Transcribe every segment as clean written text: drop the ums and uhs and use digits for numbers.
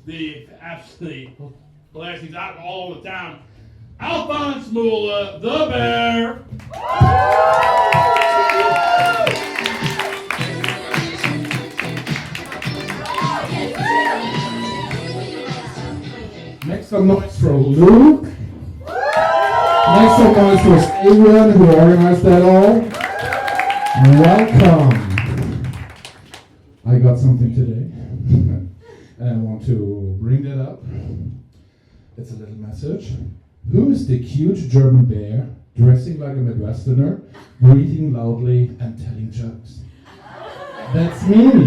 the absolutely hilarious things out all over town. Alphonse Moula, the bear. Make some noise for Luke. Make some noise for Adrian, who organized that all. Welcome. I got something today, and I want to bring that up. It's a little message. Who is the cute German bear, dressing like a Midwesterner, breathing loudly and telling jokes? That's me.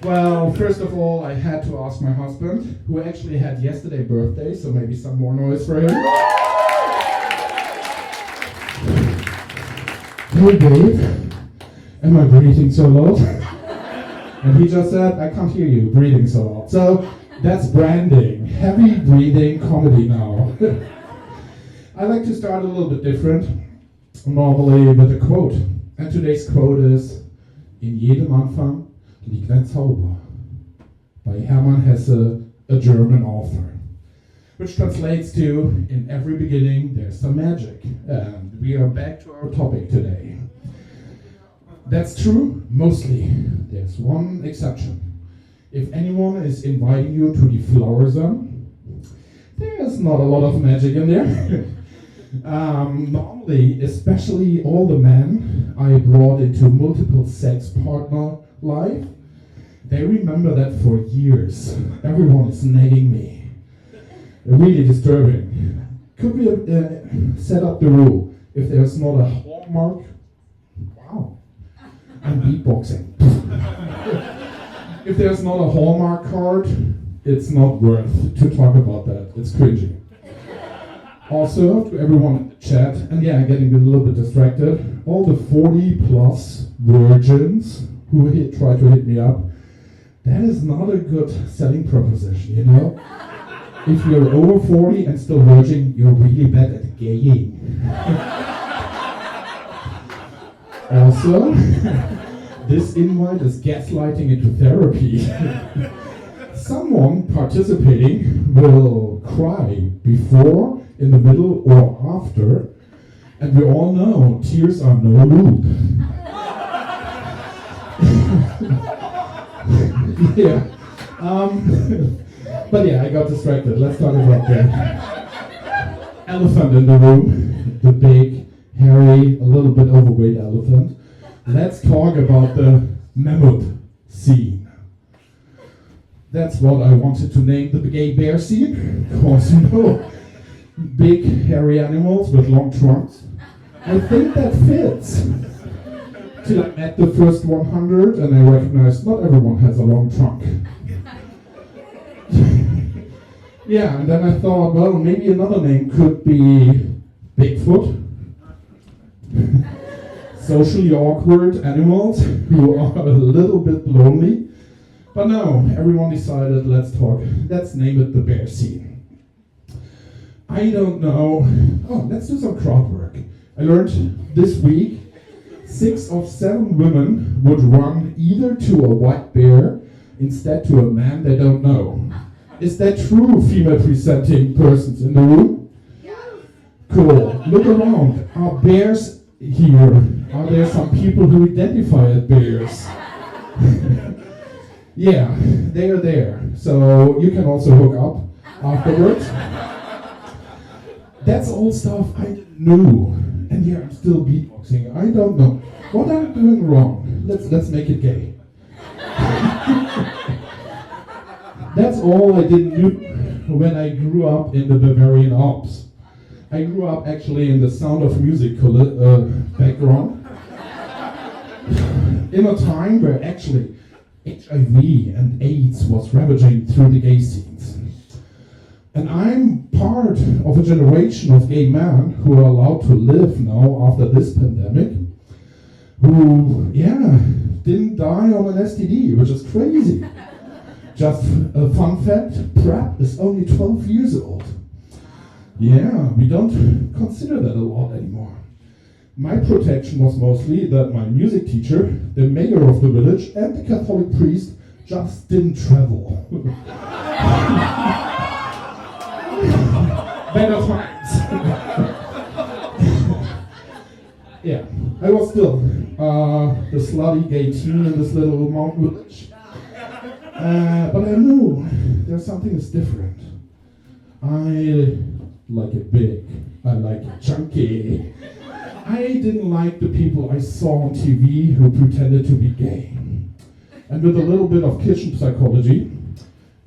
Well, first of all, I had to ask my husband, who actually had yesterday birthday, so maybe some more noise for him. Hey babe, am I breathing so loud? And he just said, I can't hear you breathing so loud. So that's branding, heavy breathing comedy now. I like to start a little bit different, normally with a quote. And today's quote is, in jedem Anfang liegt ein Zauber, by Hermann Hesse, a German author. Which translates to, in every beginning there's some magic. And we are back to our topic today. That's true, mostly. There's one exception. If anyone is inviting you to the flower zone, there's not a lot of magic in there. Normally, especially all the men I brought into multiple sex partner life, they remember that for years. Everyone is nagging me. Really disturbing. Could we set up the rule? If there's not a hallmark, wow, I'm beatboxing. If there's not a hallmark card, it's not worth to talk about that. It's cringy. Also, to everyone in the chat, and yeah, getting a little bit distracted, all the 40 plus virgins who try to hit me up, that is not a good selling proposition, you know? If you're over 40 and still virgin, you're really bad at gaying. Also, this invite is gaslighting into therapy. Someone participating will cry before, in the middle, or after, and we all know tears are no lube. Yeah. But yeah, I got distracted. Let's talk about the elephant in the room. The big, hairy, a little bit overweight elephant. Let's talk about the mammoth scene. That's what I wanted to name the gay bear scene. Because, you know, big, hairy animals with long trunks. I think that fits. Till I met the first 100 and I recognized not everyone has a long trunk. Yeah, and then I thought, well, maybe another name could be Bigfoot. Socially awkward animals who are a little bit lonely. But no, everyone decided, let's name it the bear scene. I don't know. Oh, let's do some crowd work. I learned this week 6 of 7 women would run either to a white bear instead to a man they don't know. Is that true, female presenting persons in the room? Yes. Cool. Look around. Are bears here? Are there some people who identify as bears? Yeah, they are there. So you can also hook up afterwards. That's all stuff I didn't know. And yeah, I'm still beatboxing. I don't know. What am I doing wrong? Let's make it gay. That's all I didn't do when I grew up in the Bavarian Alps. I grew up actually in the Sound of Music background. In a time where actually HIV and AIDS was ravaging through the gay scenes. And I'm part of a generation of gay men who are allowed to live now after this pandemic, who, yeah, didn't die on an STD, which is crazy. Just a fun fact, PrEP is only 12 years old. Yeah, we don't consider that a lot anymore. My protection was mostly that my music teacher, the mayor of the village, and the Catholic priest just didn't travel. Better times. Yeah, I was still the slutty gay teen in this little mountain village. But I knew there's something that's different. I like it big. I like it chunky. I didn't like the people I saw on TV who pretended to be gay. And with a little bit of kitchen psychology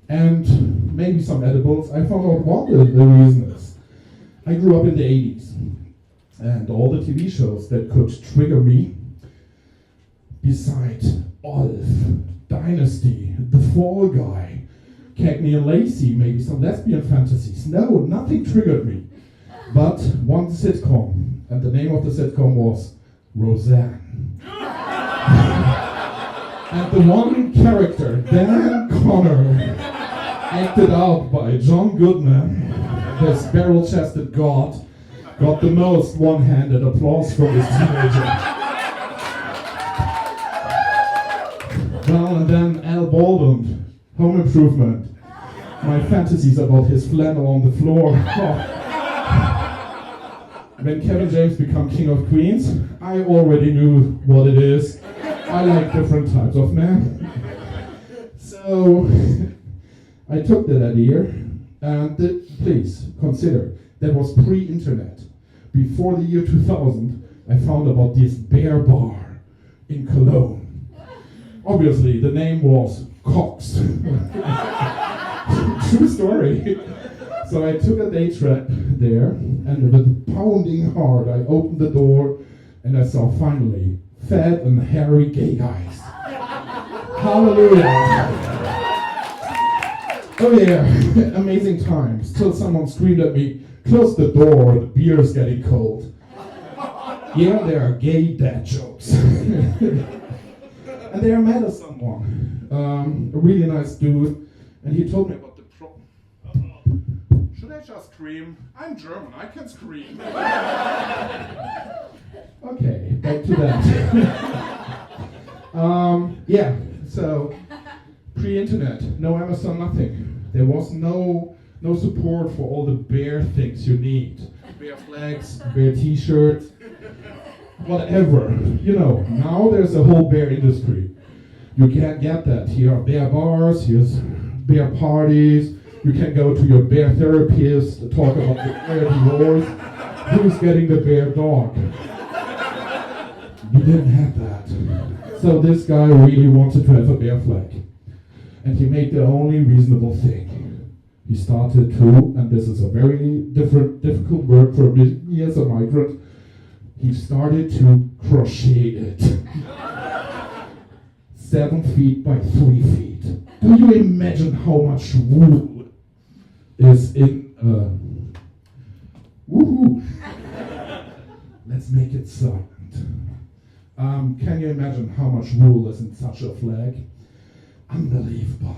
and maybe some edibles, I found out what the reason is. I grew up in the 80s, and all the TV shows that could trigger me, beside Olf, Dynasty, The Fall Guy, Cagney and Lacey, maybe some lesbian fantasies. No, nothing triggered me. But one sitcom, and the name of the sitcom was Roseanne. And the one character, Dan Connor, acted out by John Goodman, this barrel-chested god, got the most one-handed applause from his teenager. Well, and then Al Baldwin, Home Improvement. My fantasies about his flannel on the floor. When Kevin James became King of Queens, I already knew what it is. I like different types of men. So I took that idea, and please consider, that was pre-internet. Before the year 2000, I found about this bear bar in Cologne. Obviously, the name was Cox. True story. So I took a day trip there, and with pounding heart, I opened the door, and I saw finally fat and hairy gay guys. Hallelujah. Oh yeah, amazing times. Till someone screamed at me, close the door, the beer is getting cold. Yeah, there are gay dad jokes. And there I met someone, a really nice dude, and he told me about the problem. Should I just scream? I'm German, I can scream. Okay, back to that. Yeah, so pre-internet, no Amazon, nothing. There was no support for all the bear things you need. Bear flags, bear t-shirts, whatever. You know, now there's a whole bear industry. You can't get that. Here are bear bars, here's bear parties. You can go to your bear therapist to talk about the bear divorce. Who's getting the bear dog? You didn't have that. So this guy really wanted to have a bear flag. And he made the only reasonable thing. He started to, and this is a very difficult word for me as a migrant, he started to crochet it. 7 feet by 3 feet. Do you imagine how much wool is in woohoo? Let's make it silent. Can you imagine how much wool is in such a flag? Unbelievable.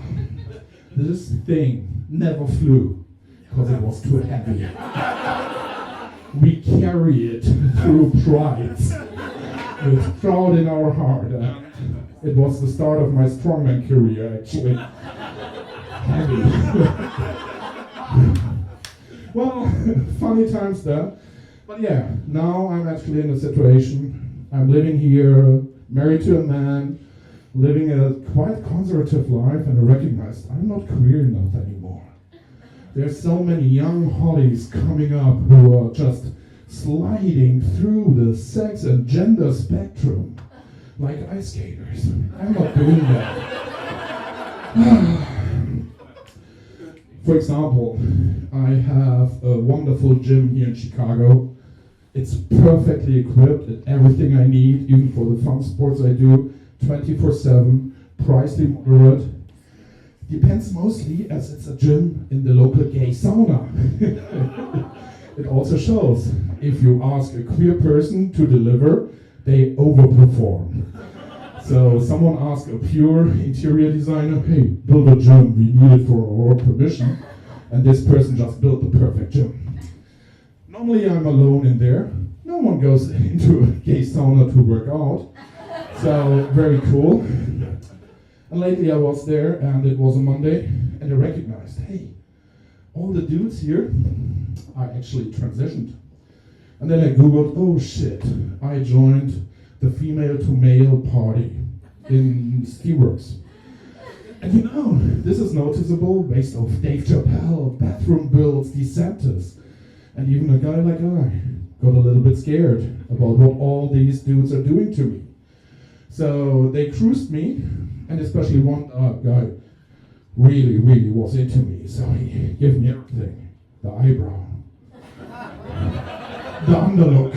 This thing never flew because it was too heavy. We carry it through pride with proud in our heart. It was the start of my strongman career, actually. Heavy. Well, funny times there. But yeah, now I'm actually in a situation. I'm living here, married to a man, living a quite conservative life, and I recognized I'm not queer enough anymore. There's so many young hotties coming up who are just sliding through the sex and gender spectrum like ice skaters. I'm not doing that. For example, I have a wonderful gym here in Chicago. It's perfectly equipped and everything I need, even for the fun sports I do, 24/7, pricely moderate. Depends mostly as it's a gym in the local gay sauna. It also shows, if you ask a queer person to deliver, they overperform. So someone asked a pure interior designer, hey, build a gym, we need it for our permission. And this person just built the perfect gym. Normally I'm alone in there. No one goes into a gay sauna to work out. So very cool. And lately I was there, and it was a Monday, and I recognized, hey, all the dudes here are actually transitioned. And then I googled, oh shit, I joined the female to male party in Steelworks. And you know, this is noticeable based off Dave Chappelle, bathroom builds, DeSantis. And even a guy like I got a little bit scared about what all these dudes are doing to me. So they cruised me, and especially one guy really, really was into me. So he gave me everything. The eyebrow, the underlook,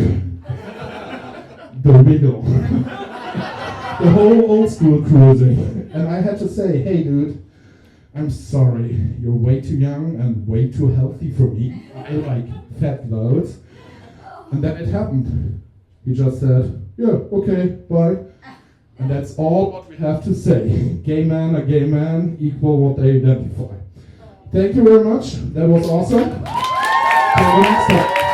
the wiggle, the whole old school cruising. And I had to say, hey dude, I'm sorry, you're way too young and way too healthy for me. I like fat loads. And then it happened. He just said, yeah, okay, bye. And that's all what we have to say. Gay man, a gay man, equal what they identify. Thank you very much. That was awesome. Till the next time.